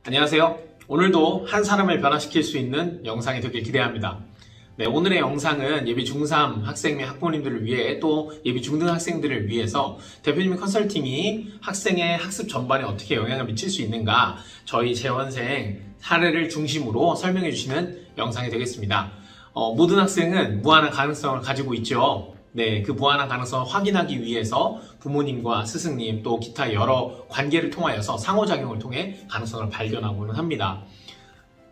안녕하세요. 오늘도 한 사람을 변화시킬 수 있는 영상이 되길 기대합니다. 네, 오늘의 영상은 예비 중3 학생 및 학부모님들을 위해 또 예비 중등 학생들을 위해서 대표님의 컨설팅이 학생의 학습 전반에 어떻게 영향을 미칠 수 있는가 저희 재원생 사례를 중심으로 설명해 주시는 영상이 되겠습니다. 모든 학생은 무한한 가능성을 가지고 있죠. 네, 그 무한한 가능성을 확인하기 위해서 부모님과 스승님 또 기타 여러 관계를 통하여서 상호작용을 통해 가능성을 발견하고는 합니다.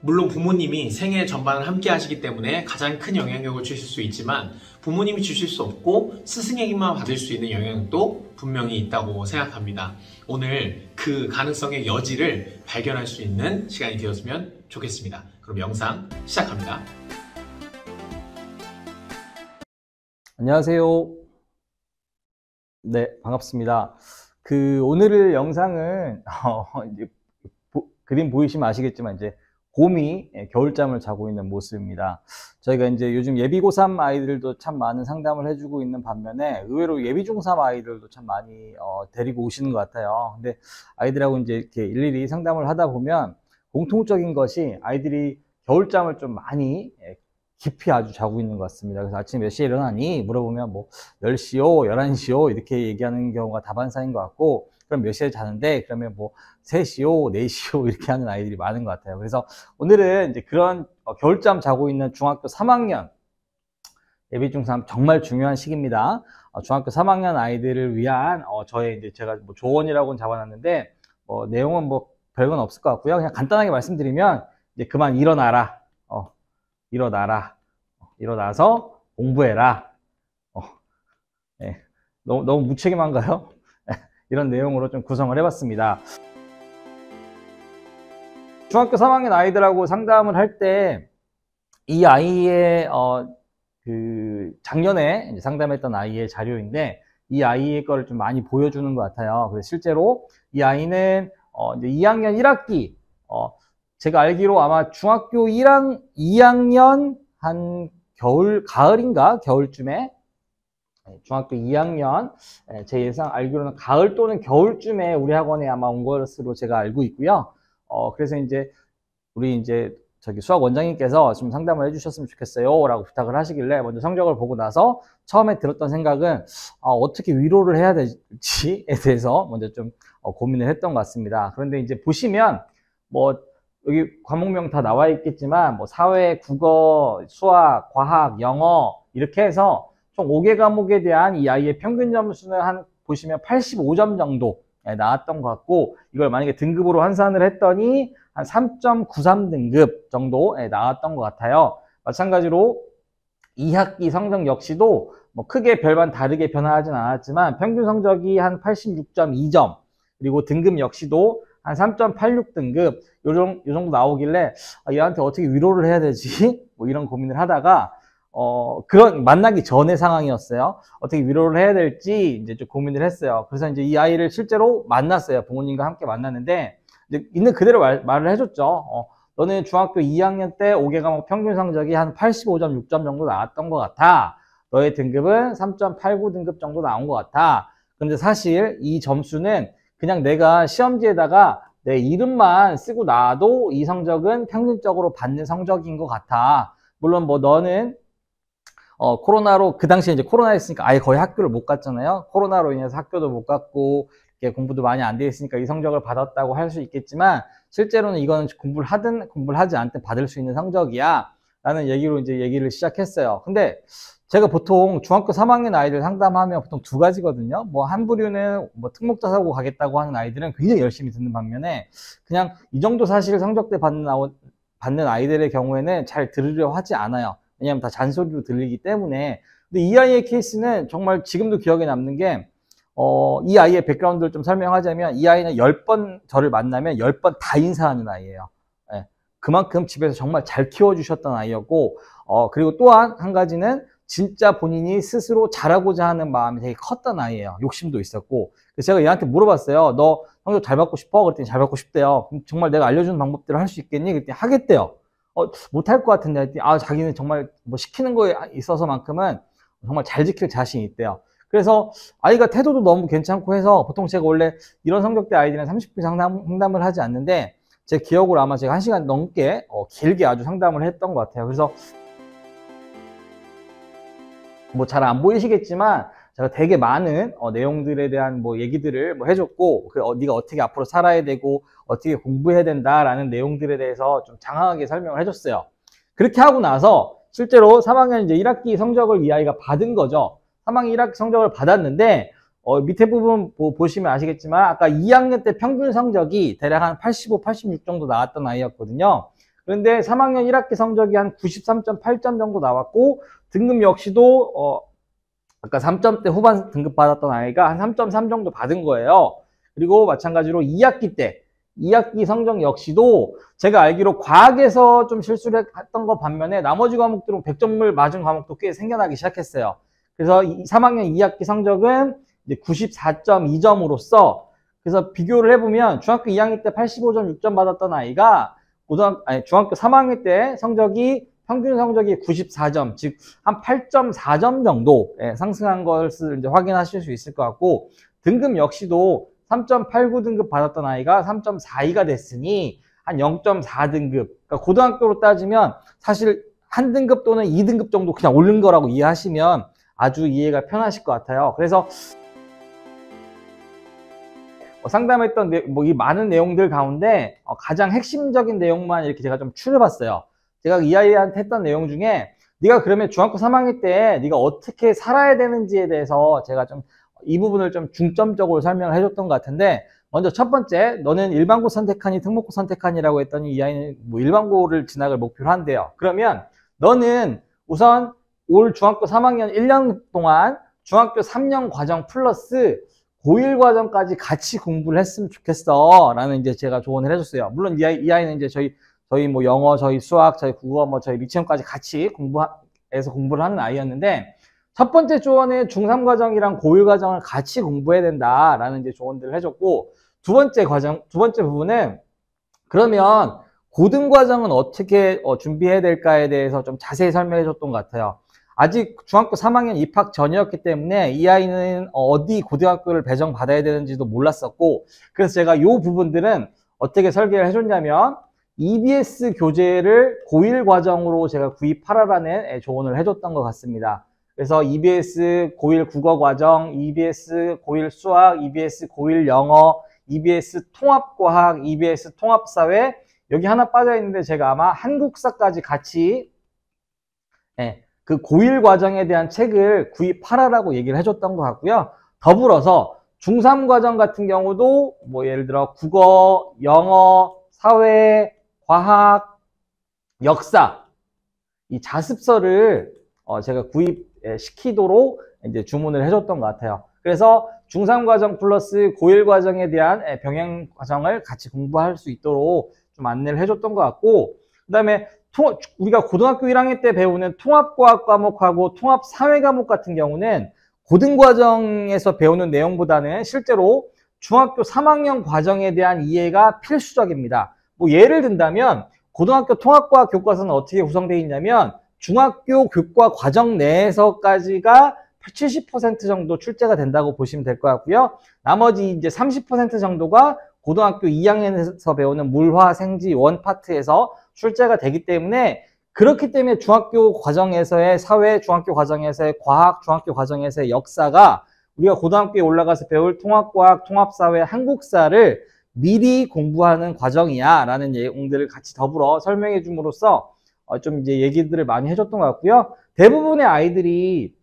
물론 부모님이 생애 전반을 함께 하시기 때문에 가장 큰 영향력을 주실 수 있지만 부모님이 주실 수 없고 스승에게만 받을 수 있는 영향도 분명히 있다고 생각합니다. 오늘 그 가능성의 여지를 발견할 수 있는 시간이 되었으면 좋겠습니다. 그럼 영상 시작합니다. 안녕하세요. 네, 반갑습니다. 오늘 영상은 이제 그림 보이시면 아시겠지만 이제 곰이 겨울잠을 자고 있는 모습입니다. 저희가 이제 요즘 예비 고3 아이들도 참 많은 상담을 해주고 있는 반면에 의외로 예비 중3 아이들도 참 많이 데리고 오시는 것 같아요. 근데 아이들하고 이제 이렇게 일일이 상담을 하다 보면 공통적인 것이 아이들이 겨울잠을 좀 많이 깊이 아주 자고 있는 것 같습니다. 그래서 아침 몇 시에 일어나니? 물어보면 뭐 10시요, 11시요 이렇게 얘기하는 경우가 다반사인 것 같고, 그럼 몇 시에 자는데? 그러면 뭐 3시요, 4시요 이렇게 하는 아이들이 많은 것 같아요. 그래서 오늘은 이제 그런 겨울잠 자고 있는 중학교 3학년 예비 중3 정말 중요한 시기입니다. 중학교 3학년 아이들을 위한 저의 이제 제가 뭐 조언이라고는 잡아놨는데 내용은 뭐 별건 없을 것 같고요. 그냥 간단하게 말씀드리면 이제 그만 일어나라. 일어나서 공부해라. 네. 너무 무책임한가요? 이런 내용으로 좀 구성을 해봤습니다. 중학교 3학년 아이들하고 상담을 할 때 이 아이의 작년에 이제 상담했던 아이의 자료인데 이 아이의 거를 좀 많이 보여주는 것 같아요. 그래서 실제로 이 아이는 이제 2학년 1학기 제가 알기로 아마 중학교 2학년 한 가을인가? 겨울쯤에 중학교 2학년 제 예상 알기로는 가을 또는 겨울쯤에 우리 학원에 아마 온 것으로 제가 알고 있고요. 그래서 이제 우리 이제 수학 원장님께서 좀 상담을 해주셨으면 좋겠어요 라고 부탁을 하시길래 먼저 성적을 보고 나서 처음에 들었던 생각은 어떻게 위로를 해야 될지에 대해서 먼저 좀 고민을 했던 것 같습니다. 그런데 이제 보시면 뭐 여기 과목명 다 나와 있겠지만 뭐 사회, 국어, 수학, 과학, 영어 이렇게 해서 총 5개 과목에 대한 이 아이의 평균 점수는 보시면 85점 정도 나왔던 것 같고, 이걸 만약에 등급으로 환산을 했더니 한 3.93등급 정도 나왔던 것 같아요. 마찬가지로 2학기 성적 역시도 뭐 크게 별반 다르게 변화하진 않았지만 평균 성적이 한 86.2점, 그리고 등급 역시도 한 3.86등급 요 정도 나오길래 얘한테 어떻게 위로를 해야 되지? 뭐 이런 고민을 하다가 그런 만나기 전의 상황이었어요. 어떻게 위로를 해야 될지 이제 좀 고민을 했어요. 그래서 이제 이 아이를 실제로 만났어요. 부모님과 함께 만났는데 이제 있는 그대로 말을 해줬죠. 너는 중학교 2학년 때 5개 과목 평균 성적이 한 85.6점 정도 나왔던 것 같아. 너의 등급은 3.89등급 정도 나온 것 같아. 그런데 사실 이 점수는 그냥 내가 시험지에다가 내 이름만 쓰고 나도 이 성적은 평균적으로 받는 성적인 것 같아. 물론 뭐 너는 코로나로 그 당시에 이제 코로나였으니까 아예 거의 학교를 못 갔잖아요. 코로나로 인해서 학교도 못 갔고 공부도 많이 안 돼 있으니까 이 성적을 받았다고 할 수 있겠지만 실제로는 이거는 공부를 하든 공부를 하지 않든 받을 수 있는 성적이야 라는 얘기로 이제 얘기를 시작했어요. 근데 제가 보통 중학교 3학년 아이들 상담하면 보통 두 가지거든요. 뭐 한 부류는 뭐 특목자 사고 가겠다고 하는 아이들은 굉장히 열심히 듣는 반면에 그냥 이 정도 사실 성적대 받는 아이들의 경우에는 잘 들으려 하지 않아요. 왜냐하면 다 잔소리로 들리기 때문에. 근데 이 아이의 케이스는 정말 지금도 기억에 남는 게 이 아이의 백그라운드를 좀 설명하자면 이 아이는 10번 저를 만나면 10번 다 인사하는 아이예요. 예, 그만큼 집에서 정말 잘 키워주셨던 아이였고 그리고 또한 한 가지는 진짜 본인이 스스로 잘하고자 하는 마음이 되게 컸던 아이예요. 욕심도 있었고. 그래서 제가 얘한테 물어봤어요. 너 성적 잘 받고 싶어? 그랬더니 잘 받고 싶대요. 그럼 정말 내가 알려주는 방법대로 할 수 있겠니? 그랬더니 하겠대요. 못할 것 같은데 했더니 자기는 정말 뭐 시키는 거에 있어서만큼은 정말 잘 지킬 자신이 있대요. 그래서 아이가 태도도 너무 괜찮고 해서 보통 제가 원래 이런 성적대 아이들은 30분 상담을 하지 않는데 제 기억으로 아마 제가 1시간 넘게 길게 아주 상담을 했던 것 같아요. 그래서 뭐 잘 안 보이시겠지만 제가 되게 많은 내용들에 대한 뭐 얘기들을 뭐 해줬고, 네가 어떻게 앞으로 살아야 되고 어떻게 공부해야 된다라는 내용들에 대해서 좀 장황하게 설명을 해줬어요. 그렇게 하고 나서 실제로 3학년 이제 1학기 성적을 이 아이가 받은 거죠. 3학년 1학기 성적을 받았는데 밑에 부분 보시면 아시겠지만 아까 2학년 때 평균 성적이 대략 한 85, 86 정도 나왔던 아이였거든요. 그런데 3학년 1학기 성적이 한 93.8점 정도 나왔고, 등급 역시도 아까 3점대 후반 등급 받았던 아이가 한 3.3 정도 받은 거예요. 그리고 마찬가지로 2학기 성적 역시도 제가 알기로 과학에서 좀 실수를 했던 거 반면에 나머지 과목들은 100점을 맞은 과목도 꽤 생겨나기 시작했어요. 그래서 3학년 2학기 성적은 이제 94.2점으로서, 그래서 비교를 해보면 중학교 2학년 때 85.6점 받았던 아이가 중학교 3학년 때 평균 성적이 94점, 즉 한 8.4점 정도 상승한 것을 이제 확인하실 수 있을 것 같고, 등급 역시도 3.89 등급 받았던 아이가 3.42가 됐으니 한 0.4등급, 그러니까 고등학교로 따지면 사실 한 등급 또는 2등급 정도 그냥 오른 거라고 이해하시면 아주 이해가 편하실 것 같아요. 그래서 상담했던 이 많은 내용들 가운데 가장 핵심적인 내용만 이렇게 제가 좀 추려봤어요. 제가 이 아이한테 했던 내용 중에 네가 그러면 중학교 3학년 때 네가 어떻게 살아야 되는지에 대해서 제가 좀 이 부분을 좀 중점적으로 설명을 해줬던 것 같은데, 먼저 첫 번째, 너는 일반고 선택하니 특목고 선택하니라고 했더니 이 아이는 뭐 일반고를 진학을 목표로 한대요. 그러면 너는 우선 올 중학교 3학년 1년 동안 중학교 3년 과정 플러스 고1 과정까지 같이 공부를 했으면 좋겠어 라는 이제 제가 조언을 해줬어요. 물론 이 아이는 이제 저희 뭐 영어, 저희 수학, 저희 국어, 뭐 저희 미체험까지 같이 공부를 하는 아이였는데, 첫 번째 조언은 중3 과정이랑 고1 과정을 같이 공부해야 된다라는 이제 조언들을 해줬고, 두 번째 부분은 그러면 고등 과정은 어떻게 준비해야 될까에 대해서 좀 자세히 설명해 줬던 것 같아요. 아직 중학교 3학년 입학 전이었기 때문에 이 아이는 어디 고등학교를 배정받아야 되는지도 몰랐었고, 그래서 제가 이 부분들은 어떻게 설계를 해줬냐면 EBS 교재를 고1 과정으로 제가 구입하라라는 조언을 해줬던 것 같습니다. 그래서 EBS 고1 국어 과정, EBS 고1 수학, EBS 고1 영어, EBS 통합과학, EBS 통합사회, 여기 하나 빠져있는데 제가 아마 한국사까지 같이 그 고1 과정에 대한 책을 구입하라라고 얘기를 해줬던 것 같고요. 더불어서 중3 과정 같은 경우도 뭐 예를 들어 국어, 영어, 사회, 과학, 역사, 이 자습서를 제가 구입시키도록 이제 주문을 해줬던 것 같아요. 그래서 중3 과정 플러스 고1 과정에 대한 병행 과정을 같이 공부할 수 있도록 좀 안내를 해줬던 것 같고, 그 다음에 우리가 고등학교 1학년 때 배우는 통합과학 과목하고 통합사회 과목 같은 경우는 고등과정에서 배우는 내용보다는 실제로 중학교 3학년 과정에 대한 이해가 필수적입니다. 뭐 예를 든다면 고등학교 통합과학 교과서는 어떻게 구성되어 있냐면 중학교 교과 과정 내에서까지가 70% 정도 출제가 된다고 보시면 될 것 같고요. 나머지 이제 30% 정도가 고등학교 2학년에서 배우는 물화, 생지, 원 파트에서 출제가 되기 때문에, 그렇기 때문에 중학교 과정에서의 사회, 중학교 과정에서의 과학, 중학교 과정에서의 역사가 우리가 고등학교에 올라가서 배울 통합과학, 통합사회, 한국사를 미리 공부하는 과정이야 라는 내용들을 같이 더불어 설명해 줌으로써 좀 이제 얘기들을 많이 해줬던 것 같고요. 대부분의 아이들이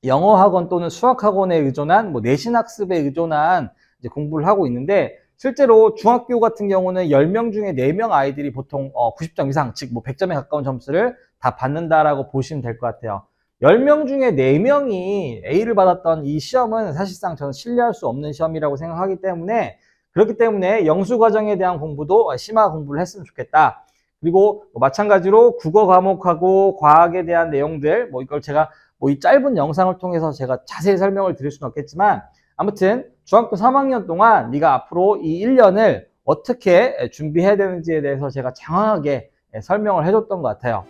영어 학원 또는 수학 학원에 의존한 뭐 내신 학습에 의존한 이제 공부를 하고 있는데, 실제로 중학교 같은 경우는 10명 중에 4명 아이들이 보통 90점 이상, 즉 뭐 100점에 가까운 점수를 다 받는다라고 보시면 될 것 같아요. 10명 중에 4명이 A를 받았던 이 시험은 사실상 저는 신뢰할 수 없는 시험이라고 생각하기 때문에, 그렇기 때문에 영수 과정에 대한 공부도 심화 공부를 했으면 좋겠다. 그리고 마찬가지로 국어 과목하고 과학에 대한 내용들, 뭐 이걸 제가 뭐 이 짧은 영상을 통해서 제가 자세히 설명을 드릴 수는 없겠지만, 아무튼 중학교 3학년 동안 네가 앞으로 이 1년을 어떻게 준비해야 되는지에 대해서 제가 장황하게 설명을 해줬던 것 같아요.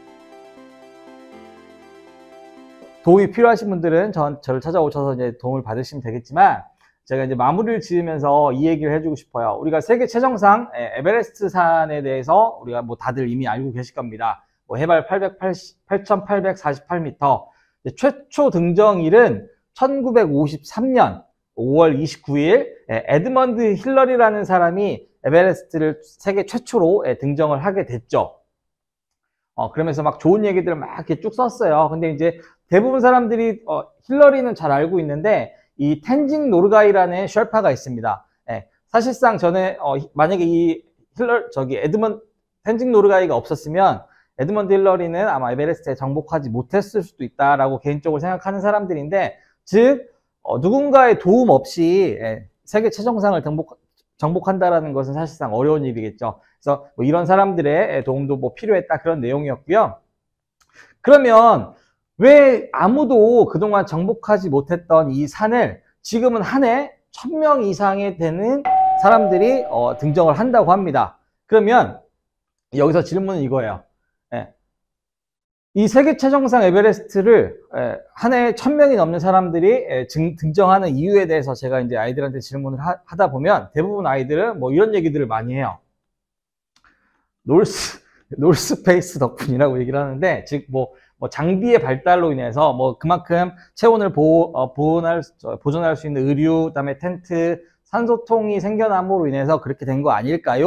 도움이 필요하신 분들은 저를 찾아오셔서 이제 도움을 받으시면 되겠지만, 제가 이제 마무리를 지으면서 이 얘기를 해주고 싶어요. 우리가 세계 최정상 에베레스트 산에 대해서 우리가 뭐 다들 이미 알고 계실 겁니다. 뭐 해발 8,848m. 최초 등정일은 1953년 5월 29일 에드먼드 힐러리라는 사람이 에베레스트를 세계 최초로 등정을 하게 됐죠. 그러면서 막 좋은 얘기들을 막 이렇게 쭉 썼어요. 근데 이제 대부분 사람들이 힐러리는 잘 알고 있는데 이 텐징 노르가이라는 셜파가 있습니다. 사실상 전에 만약에 이 텐징 노르가이가 없었으면 에드먼드 힐러리는 아마 에베레스트에 정복하지 못했을 수도 있다라고 개인적으로 생각하는 사람들인데, 즉 누군가의 도움 없이 세계 최정상을 정복한다라는 것은 사실상 어려운 일이겠죠. 그래서 뭐 이런 사람들의 도움도 뭐 필요했다, 그런 내용이었고요. 그러면 왜 아무도 그동안 정복하지 못했던 이 산을 지금은 한 해 1000명 이상이 되는 사람들이 등정을 한다고 합니다. 그러면 여기서 질문은 이거예요. 이 세계 최정상 에베레스트를 한 해에 1000명이 넘는 사람들이 등정하는 이유에 대해서 제가 이제 아이들한테 질문을 하다 보면 대부분 아이들은 뭐 이런 얘기들을 많이 해요. 놀스페이스 덕분이라고 얘기를 하는데, 즉 뭐 장비의 발달로 인해서 뭐 그만큼 체온을 보존할 수 있는 의류, 그다음에 텐트, 산소통이 생겨남으로 인해서 그렇게 된 거 아닐까요?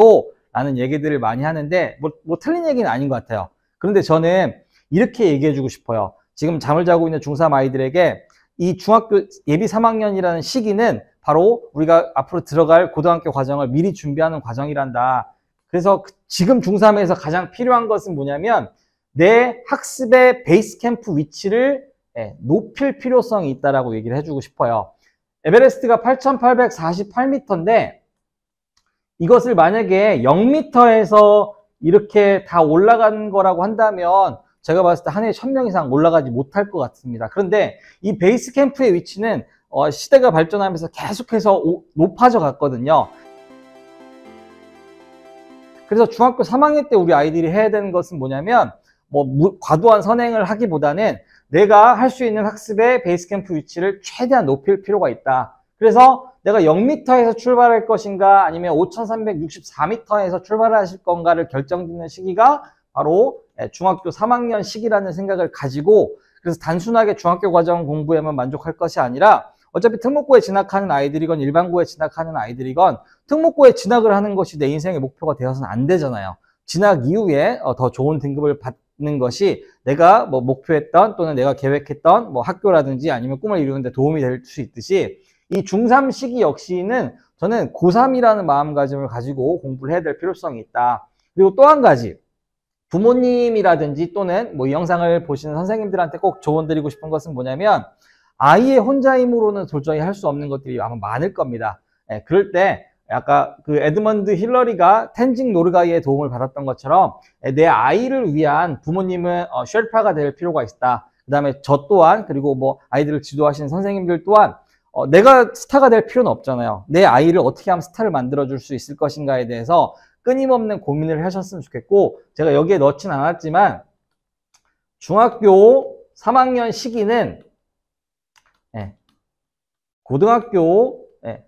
라는 얘기들을 많이 하는데 뭐 틀린 얘기는 아닌 것 같아요. 그런데 저는 이렇게 얘기해 주고 싶어요. 지금 잠을 자고 있는 중3 아이들에게 이 중학교 예비 3학년이라는 시기는 바로 우리가 앞으로 들어갈 고등학교 과정을 미리 준비하는 과정이란다. 그래서 지금 중3에서 가장 필요한 것은 뭐냐면 내 학습의 베이스 캠프 위치를 높일 필요성이 있다라고 얘기를 해주고 싶어요. 에베레스트가 8,848m인데 이것을 만약에 0m에서 이렇게 다 올라간 거라고 한다면 제가 봤을 때 한 해에 1000명 이상 올라가지 못할 것 같습니다. 그런데 이 베이스 캠프의 위치는 시대가 발전하면서 계속해서 높아져 갔거든요. 그래서 중학교 3학년 때 우리 아이들이 해야 되는 것은 뭐냐면 과도한 선행을 하기보다는 내가 할 수 있는 학습의 베이스 캠프 위치를 최대한 높일 필요가 있다. 그래서 내가 0m에서 출발할 것인가 아니면 5364m에서 출발하실 건가를 결정짓는 시기가 바로 중학교 3학년 시기라는 생각을 가지고, 그래서 단순하게 중학교 과정 공부에만 만족할 것이 아니라 어차피 특목고에 진학하는 아이들이건 일반고에 진학하는 아이들이건 특목고에 진학을 하는 것이 내 인생의 목표가 되어서는 안 되잖아요. 진학 이후에 더 좋은 등급을 받는 것이 내가 뭐 목표했던 또는 내가 계획했던 뭐 학교라든지 아니면 꿈을 이루는 데 도움이 될 수 있듯이 이 중3 시기 역시는 저는 고3이라는 마음가짐을 가지고 공부를 해야 될 필요성이 있다. 그리고 또 한 가지, 부모님이라든지 또는 뭐 이 영상을 보시는 선생님들한테 꼭 조언 드리고 싶은 것은 뭐냐면 아이의 혼자 힘으로는 도저히 할 수 없는 것들이 아마 많을 겁니다. 그럴 때 아까 그 에드먼드 힐러리가 텐징 노르가이의 도움을 받았던 것처럼 내 아이를 위한 부모님은 쉘파가 될 필요가 있다. 그 다음에 저 또한, 그리고 뭐 아이들을 지도하시는 선생님들 또한 내가 스타가 될 필요는 없잖아요. 내 아이를 어떻게 하면 스타를 만들어줄 수 있을 것인가에 대해서 끊임없는 고민을 하셨으면 좋겠고, 제가 여기에 넣진 않았지만 중학교 3학년 시기는 고등학교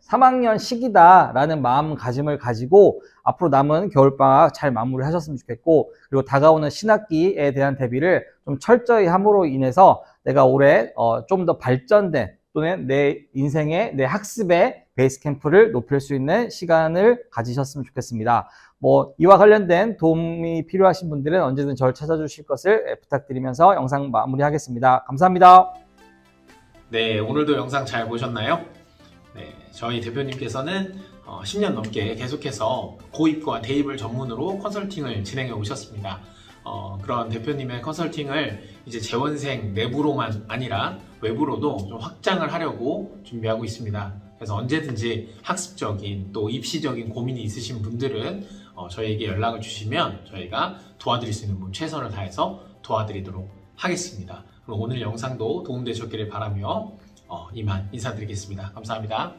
3학년 시기다라는 마음가짐을 가지고 앞으로 남은 겨울방학 잘 마무리하셨으면 좋겠고, 그리고 다가오는 신학기에 대한 대비를 좀 철저히 함으로 인해서 내가 올해 좀 더 발전된 또는 내 인생의 내 학습의 베이스 캠프를 높일 수 있는 시간을 가지셨으면 좋겠습니다. 뭐 이와 관련된 도움이 필요하신 분들은 언제든 저를 찾아주실 것을 부탁드리면서 영상 마무리하겠습니다. 감사합니다. 네, 오늘도 영상 잘 보셨나요? 네, 저희 대표님께서는 10년 넘게 계속해서 고입과 대입을 전문으로 컨설팅을 진행해 오셨습니다. 그런 대표님의 컨설팅을 이제 재원생 내부로만 아니라 외부로도 좀 확장을 하려고 준비하고 있습니다. 그래서 언제든지 학습적인 또 입시적인 고민이 있으신 분들은 저희에게 연락을 주시면 저희가 도와드릴 수 있는 최선을 다해서 도와드리도록 하겠습니다. 그럼 오늘 영상도 도움되셨기를 바라며 이만 인사드리겠습니다. 감사합니다.